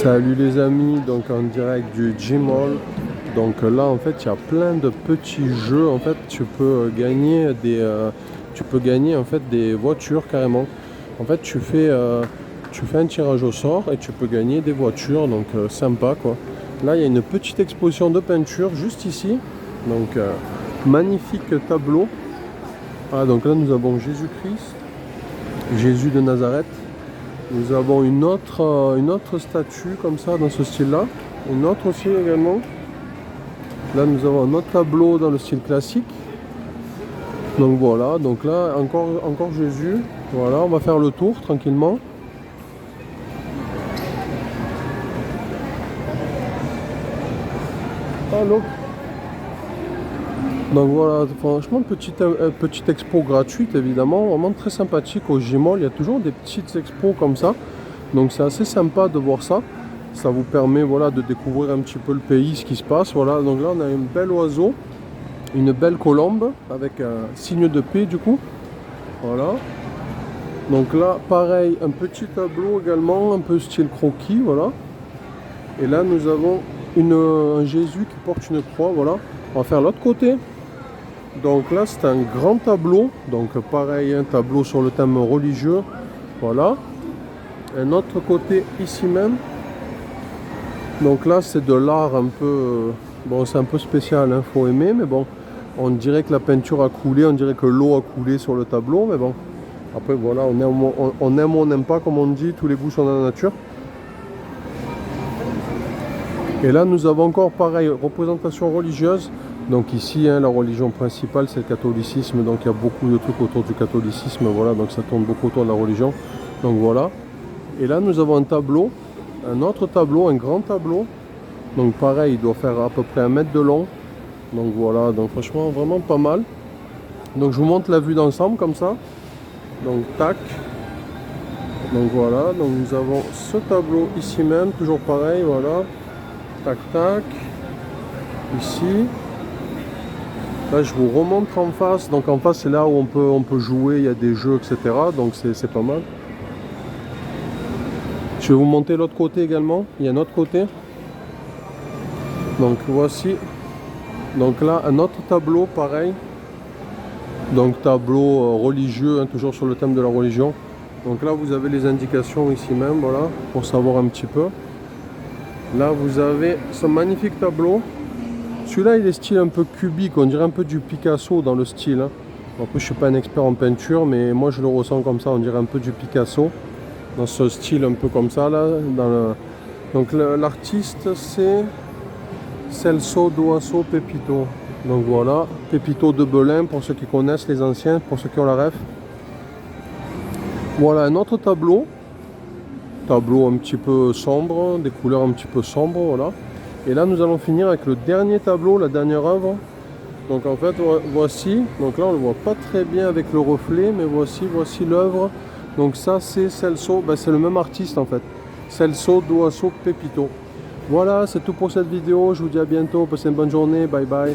Salut les amis, donc en direct du Gmall. Donc là en fait il y a plein de petits jeux. En fait tu peux gagner en fait des voitures carrément. En fait tu fais un tirage au sort et tu peux gagner des voitures, donc sympa quoi. Là il y a une petite exposition de peinture juste ici. Donc magnifique tableau. Ah, donc là nous avons Jésus-Christ, Jésus de Nazareth. Nous avons une autre statue comme ça dans ce style-là. Une autre aussi également. Là nous avons un autre tableau dans le style classique. Donc voilà, donc là encore Jésus. Voilà, on va faire le tour tranquillement. Allô. Donc voilà, franchement petite expo gratuite évidemment, vraiment très sympathique au Gmall. Il y a toujours des petites expos comme ça. Donc c'est assez sympa de voir ça. Ça vous permet voilà, de découvrir un petit peu le pays, ce qui se passe. Voilà, donc là on a un bel oiseau, une belle colombe avec un signe de paix du coup. Voilà. Donc là pareil, un petit tableau également, un peu style croquis, voilà. Et là nous avons un Jésus qui porte une croix, voilà. On va faire l'autre côté. Donc là c'est un grand tableau, donc pareil, un tableau sur le thème religieux, voilà. Un autre côté ici même. Donc là c'est de l'art un peu, bon c'est un peu spécial, hein, faut aimer, mais bon, on dirait que la peinture a coulé, on dirait que l'eau a coulé sur le tableau, mais bon, après voilà, on aime ou on n'aime pas, comme on dit, tous les goûts sont dans la nature. Et là nous avons encore pareil, représentation religieuse. Donc ici hein, la religion principale c'est le catholicisme, donc il y a beaucoup de trucs autour du catholicisme, voilà, donc ça tourne beaucoup autour de la religion. Donc voilà. Et là nous avons un tableau, un autre tableau, un grand tableau. Donc pareil, il doit faire à peu près 1 mètre de long. Donc voilà, donc franchement vraiment pas mal. Donc je vous montre la vue d'ensemble comme ça. Donc tac. Donc voilà, donc nous avons ce tableau ici même, toujours pareil, voilà. Tac tac. Ici. Là je vous remontre en face. Donc en face c'est là où on peut jouer, il y a des jeux, etc. Donc c'est pas mal. Je vais vous montrer l'autre côté également. Il y a un autre côté. Donc voici. Donc là un autre tableau pareil. Donc tableau religieux, hein, toujours sur le thème de la religion. Donc là vous avez les indications ici même, voilà, pour savoir un petit peu. Là vous avez ce magnifique tableau. Celui-là il est style un peu cubique, on dirait un peu du Picasso dans le style. Hein. Après je suis pas un expert en peinture, mais moi je le ressens comme ça, on dirait un peu du Picasso. Dans ce style un peu comme ça là. Donc l'artiste c'est Celso Doasso Pepito. Donc voilà, Pepito de Belin pour ceux qui connaissent, les anciens, pour ceux qui ont la ref. Voilà un autre tableau. Tableau un petit peu sombre, des couleurs un petit peu sombres, voilà. Et là nous allons finir avec le dernier tableau, la dernière œuvre. Donc en fait voici, donc là on ne le voit pas très bien avec le reflet, mais voici l'œuvre. Donc ça c'est Celso, ben, c'est le même artiste en fait. Celso Doasso Pepito. Voilà, c'est tout pour cette vidéo, je vous dis à bientôt, passez une bonne journée, bye bye.